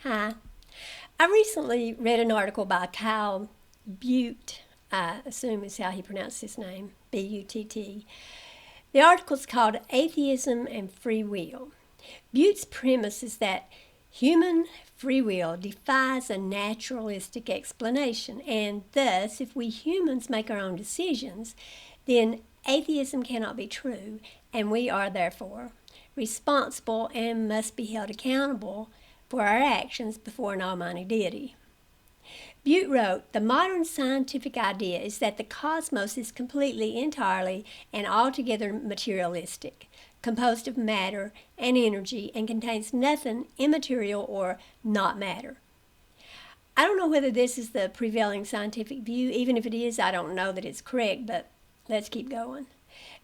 Hi. I recently read an article by Kyle Butte, I assume is how he pronounced his name, B-U-T-T. The article is called Atheism and Free Will. Butte's premise is that human free will defies a naturalistic explanation, and thus, if we humans make our own decisions, then atheism cannot be true, and we are therefore responsible and must be held accountable for our actions before an almighty deity. Butte wrote, "The modern scientific idea is that the cosmos is completely, entirely, and altogether materialistic, composed of matter and energy, and contains nothing immaterial or not matter." I don't know whether this is the prevailing scientific view. Even if it is, I don't know that it's correct, but let's keep going.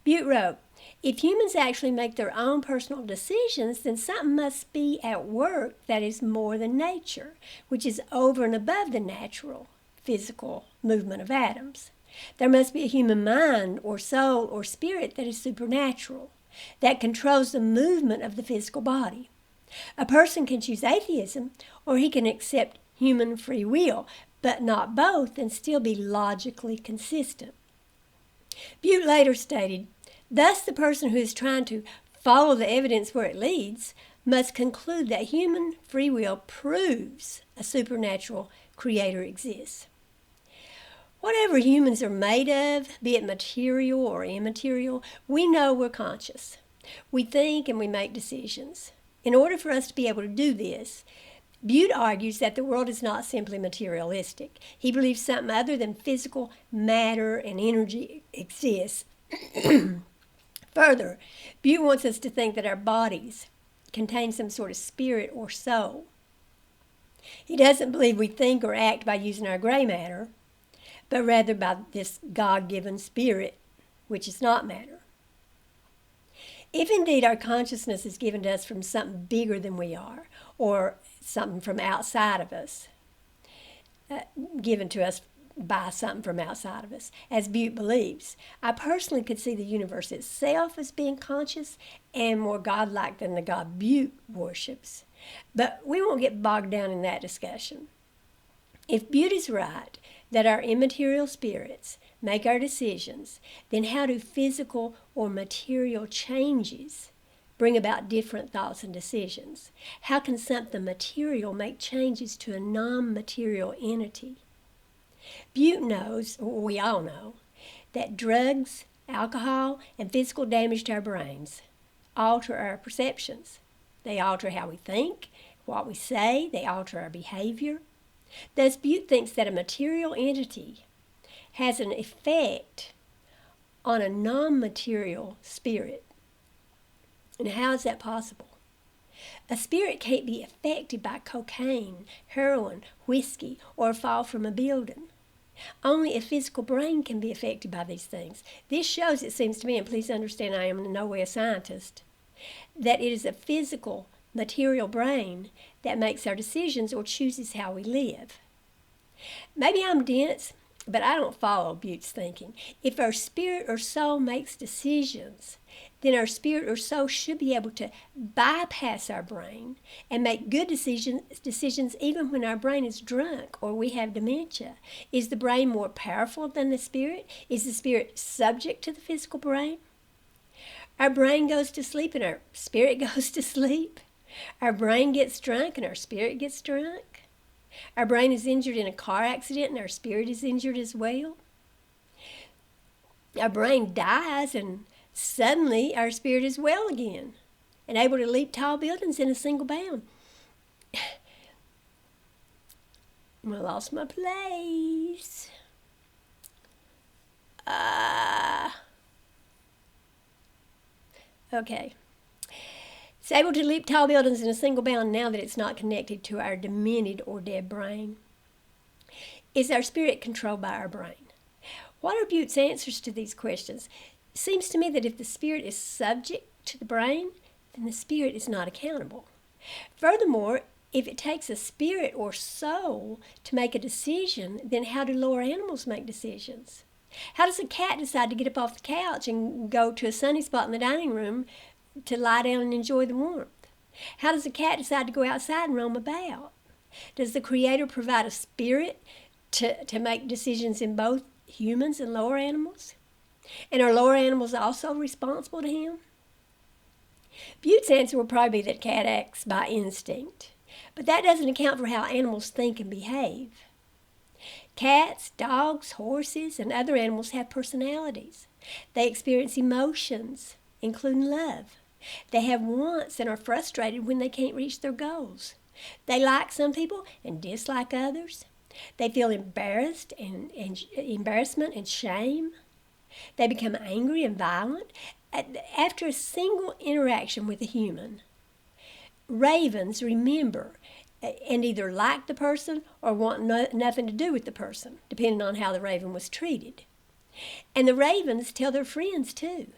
Butte wrote, "If humans actually make their own personal decisions, then something must be at work that is more than nature, which is over and above the natural, physical movement of atoms. There must be a human mind or soul or spirit that is supernatural, that controls the movement of the physical body. A person can choose atheism, or he can accept human free will, but not both and still be logically consistent." Butte later stated, "Thus the person who is trying to follow the evidence where it leads must conclude that human free will proves a supernatural creator exists. Whatever humans are made of, be it material or immaterial, we know we're conscious. We think and we make decisions. In order for us to be able to do this, Butte argues that the world is not simply materialistic. He believes something other than physical matter and energy exists. Further, Butte wants us to think that our bodies contain some sort of spirit or soul. He doesn't believe we think or act by using our gray matter, but rather by this God-given spirit, which is not matter. If indeed our consciousness is given to us from something bigger than we are, or something from outside of us, given to us by something from outside of us, as Butte believes, I personally could see the universe itself as being conscious and more godlike than the God Butte worships. But we won't get bogged down in that discussion. If Butte is right that our immaterial spirits make our decisions, then how do physical or material changes bring about different thoughts and decisions? How can something material make changes to a non-material entity? Butte knows, or we all know, that drugs, alcohol, and physical damage to our brains alter our perceptions. They alter how we think, what we say, they alter our behavior. Thus, Butte thinks that a material entity has an effect on a non-material spirit. And how is that possible? A spirit can't be affected by cocaine, heroin, whiskey, or a fall from a building. Only a physical brain can be affected by these things. This shows, it seems to me, and please understand I am in no way a scientist, that it is a physical, material brain that makes our decisions or chooses how we live. Maybe I'm dense, but I don't follow Butte's thinking. If our spirit or soul makes decisions, then our spirit or soul should be able to bypass our brain and make good decisions even when our brain is drunk or we have dementia. Is the brain more powerful than the spirit? Is the spirit subject to the physical brain? Our brain goes to sleep and our spirit goes to sleep. Our brain gets drunk and our spirit gets drunk. Our brain is injured in a car accident and our spirit is injured as well. Our brain dies and suddenly our spirit is well again and able to leap tall buildings in a single bound. I lost my place. Okay. It's able to leap tall buildings in a single bound now that it's not connected to our demented or dead brain. Is our spirit controlled by our brain? What are Butte's answers to these questions? It seems to me that if the spirit is subject to the brain, then the spirit is not accountable. Furthermore, if it takes a spirit or soul to make a decision, then how do lower animals make decisions? How does a cat decide to get up off the couch and go to a sunny spot in the dining room to lie down and enjoy the warmth? How does a cat decide to go outside and roam about? Does the Creator provide a spirit to make decisions in both humans and lower animals? And are lower animals also responsible to Him? Butte's answer will probably be that cat acts by instinct, but that doesn't account for how animals think and behave. Cats, dogs, horses, and other animals have personalities. They experience emotions, including love. They have wants and are frustrated when they can't reach their goals. They like some people and dislike others. They feel embarrassment and shame. They become angry and violent after a single interaction with a human. Ravens remember and either like the person or want nothing to do with the person, depending on how the raven was treated. And the ravens tell their friends too.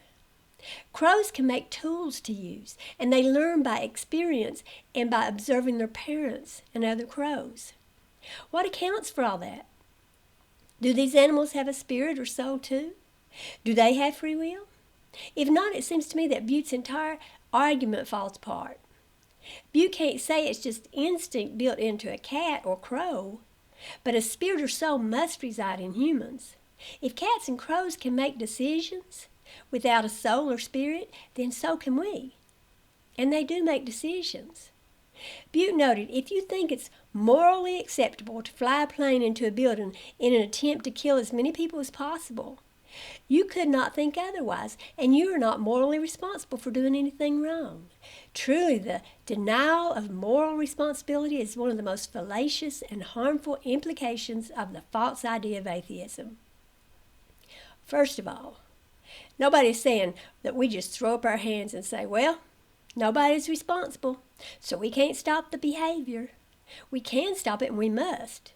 Crows can make tools to use, and they learn by experience and by observing their parents and other crows. What accounts for all that? Do these animals have a spirit or soul too? Do they have free will? If not, it seems to me that Butte's entire argument falls apart. Butte can't say it's just instinct built into a cat or crow, but a spirit or soul must reside in humans. If cats and crows can make decisions without a soul or spirit, then so can we. And they do make decisions. Butte noted, if you think it's morally acceptable to fly a plane into a building in an attempt to kill as many people as possible, you could not think otherwise, and you are not morally responsible for doing anything wrong. Truly, the denial of moral responsibility is one of the most fallacious and harmful implications of the false idea of atheism. First of all, nobody's saying that we just throw up our hands and say, well, nobody's responsible, so we can't stop the behavior. We can stop it, and we must.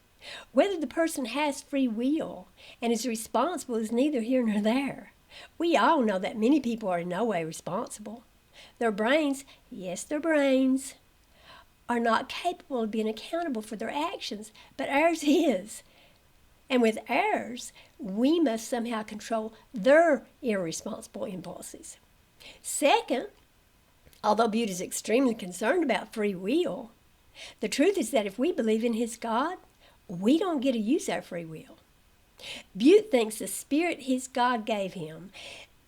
Whether the person has free will and is responsible is neither here nor there. We all know that many people are in no way responsible. Their brains, yes, their brains, are not capable of being accountable for their actions, but ours is. And with ours, we must somehow control their irresponsible impulses. Second, although Butte is extremely concerned about free will, the truth is that if we believe in His God, we don't get to use our free will. Butte thinks the spirit his God gave him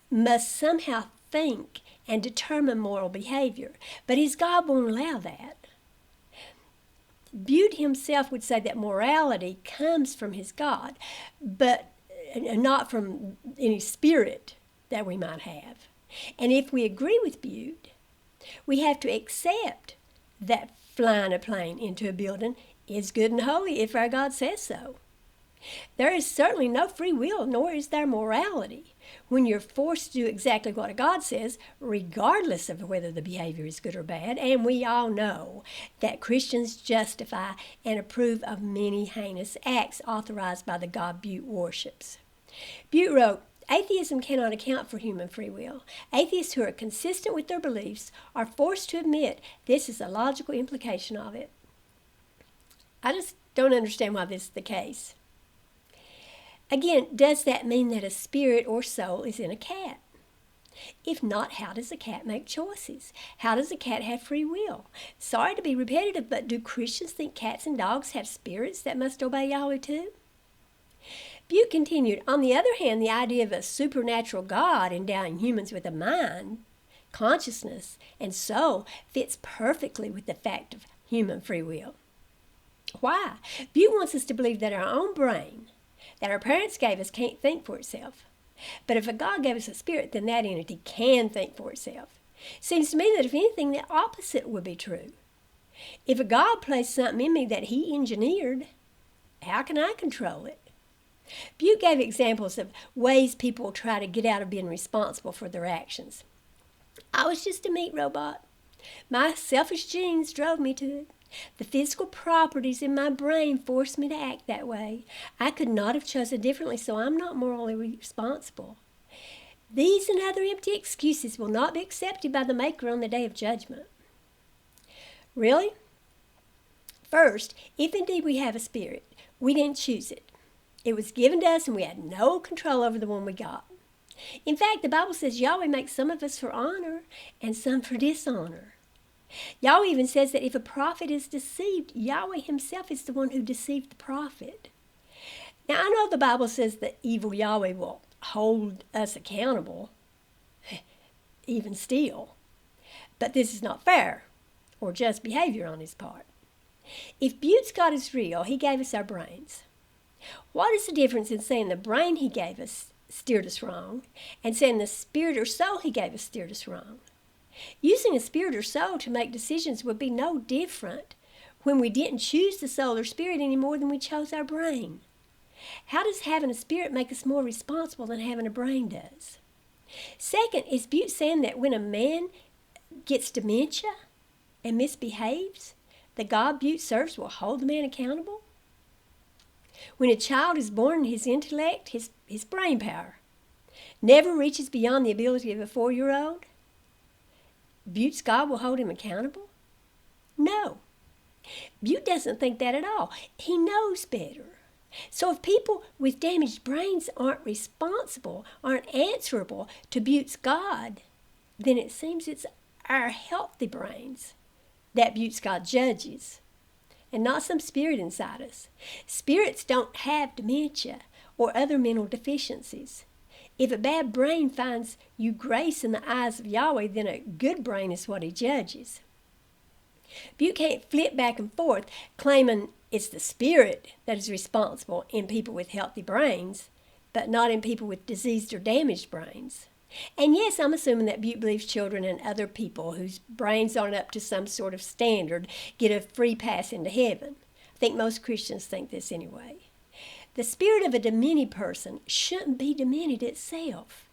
must somehow think and determine moral behavior, but his God won't allow that. Butte himself would say that morality comes from his God, but not from any spirit that we might have. And if we agree with Butte, we have to accept that flying a plane into a building is good and holy if our God says so. There is certainly no free will, nor is there morality, when you're forced to do exactly what God says, regardless of whether the behavior is good or bad. And we all know that Christians justify and approve of many heinous acts authorized by the God Butte worships. Butte wrote, atheism cannot account for human free will. Atheists who are consistent with their beliefs are forced to admit this is a logical implication of it. I just don't understand why this is the case. Again, does that mean that a spirit or soul is in a cat? If not, how does a cat make choices? How does a cat have free will? Sorry to be repetitive, but do Christians think cats and dogs have spirits that must obey Yahweh too? Butte continued, on the other hand, the idea of a supernatural God endowing humans with a mind, consciousness, and soul fits perfectly with the fact of human free will. Why? Butte wants us to believe that our own brain, that our parents gave us, can't think for itself. But if a God gave us a spirit, then that entity can think for itself. Seems to me that if anything, the opposite would be true. If a God placed something in me that He engineered, how can I control it? Butte gave examples of ways people try to get out of being responsible for their actions. I was just a meat robot. My selfish genes drove me to it. The physical properties in my brain forced me to act that way. I could not have chosen differently, so I'm not morally responsible. These and other empty excuses will not be accepted by the Maker on the day of judgment. Really? First, if indeed we have a spirit, we didn't choose it. It was given to us and we had no control over the one we got. In fact, the Bible says Yahweh makes some of us for honor and some for dishonor. Yahweh even says that if a prophet is deceived, Yahweh himself is the one who deceived the prophet. Now, I know the Bible says that evil Yahweh will hold us accountable, even still. But this is not fair or just behavior on his part. If Butte's God is real, he gave us our brains. What is the difference in saying the brain he gave us steered us wrong and saying the spirit or soul he gave us steered us wrong? Using a spirit or soul to make decisions would be no different when we didn't choose the soul or spirit any more than we chose our brain. How does having a spirit make us more responsible than having a brain does? Second, is Butte saying that when a man gets dementia and misbehaves, the God Butte serves will hold the man accountable? When a child is born, his intellect, his brain power, never reaches beyond the ability of a 4-year-old, Butte's God will hold him accountable? No. Butte doesn't think that at all. He knows better. So if people with damaged brains aren't responsible, aren't answerable to Butte's God, then it seems it's our healthy brains that Butte's God judges, and not some spirit inside us. Spirits don't have dementia or other mental deficiencies. If a bad brain finds you grace in the eyes of Yahweh, then a good brain is what he judges. Butte can't flip back and forth claiming it's the spirit that is responsible in people with healthy brains, but not in people with diseased or damaged brains. And yes, I'm assuming that Butte believes children and other people whose brains aren't up to some sort of standard get a free pass into heaven. I think most Christians think this anyway. The spirit of a demented person shouldn't be demented itself.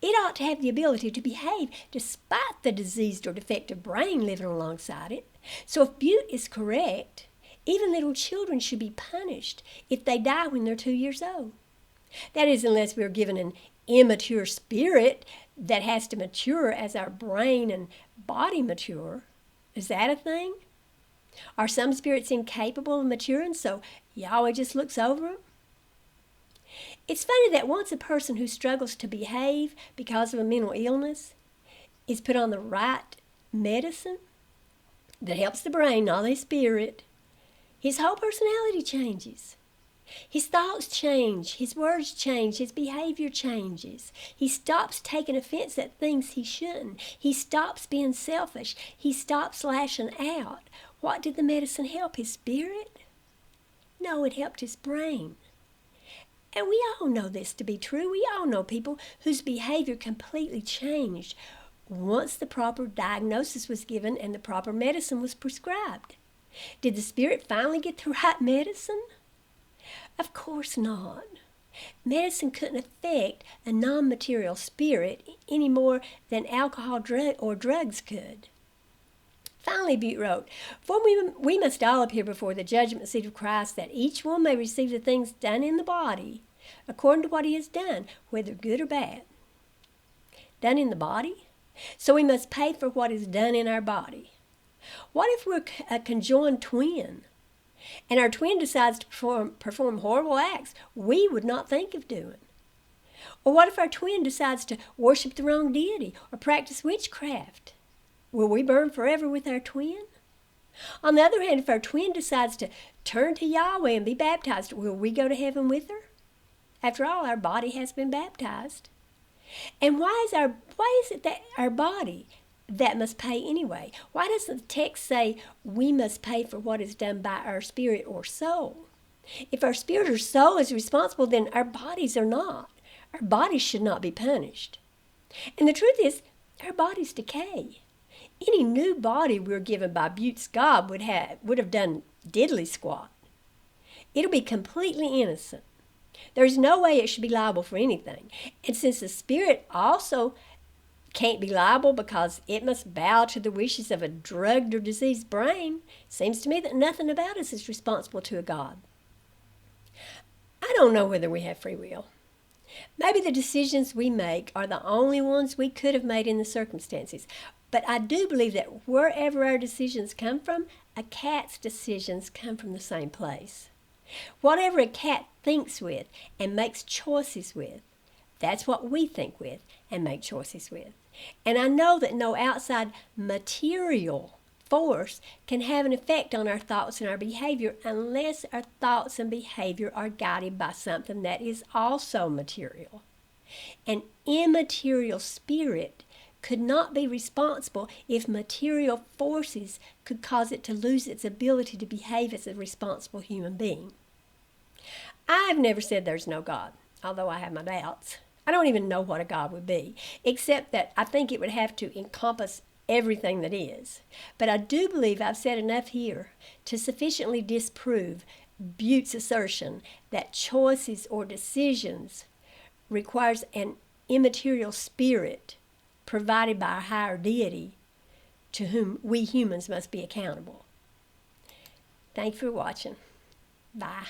It ought to have the ability to behave despite the diseased or defective brain living alongside it. So if Butte is correct, even little children should be punished if they die when they're 2 years old. That is, unless we're given an immature spirit that has to mature as our brain and body mature. Is that a thing? Are some spirits incapable of maturing, so Yahweh just looks over them? It's funny that once a person who struggles to behave because of a mental illness is put on the right medicine that helps the brain, not his spirit, his whole personality changes. His thoughts change, his words change, his behavior changes. He stops taking offense at things he shouldn't. He stops being selfish. He stops lashing out. What did the medicine help? His spirit? No, it helped his brain. And we all know this to be true. We all know people whose behavior completely changed once the proper diagnosis was given and the proper medicine was prescribed. Did the spirit finally get the right medicine? Of course not. Medicine couldn't affect a non-material spirit any more than alcohol or drugs could. Finally, Butte wrote, "For we must all appear before the judgment seat of Christ, that each one may receive the things done in the body according to what he has done, whether good or bad." Done in the body? So we must pay for what is done in our body. What if we're a conjoined twin, and our twin decides to perform horrible acts we would not think of doing? Or what if our twin decides to worship the wrong deity or practice witchcraft? Will we burn forever with our twin? On the other hand, if our twin decides to turn to Yahweh and be baptized, will we go to heaven with her? After all, our body has been baptized. And why is it that our body that must pay anyway? Why doesn't the text say we must pay for what is done by our spirit or soul? If our spirit or soul is responsible, then our bodies are not. Our bodies should not be punished. And the truth is, our bodies decay. Any new body we're given by Butte's God would have done diddly squat. It'll be completely innocent. There's no way it should be liable for anything. And since the spirit also can't be liable because it must bow to the wishes of a drugged or diseased brain, it seems to me that nothing about us is responsible to a God. I don't know whether we have free will. Maybe the decisions we make are the only ones we could have made in the circumstances. But I do believe that wherever our decisions come from, a cat's decisions come from the same place. Whatever a cat thinks with and makes choices with, that's what we think with and make choices with. And I know that no outside material force can have an effect on our thoughts and our behavior unless our thoughts and behavior are guided by something that is also material. An immaterial spirit could not be responsible if material forces could cause it to lose its ability to behave as a responsible human being. I've never said there's no God, although I have my doubts. I don't even know what a God would be, except that I think it would have to encompass everything that is. But I do believe I've said enough here to sufficiently disprove Butte's assertion that choices or decisions requires an immaterial spirit provided by a higher deity to whom we humans must be accountable. Thanks for watching. Bye.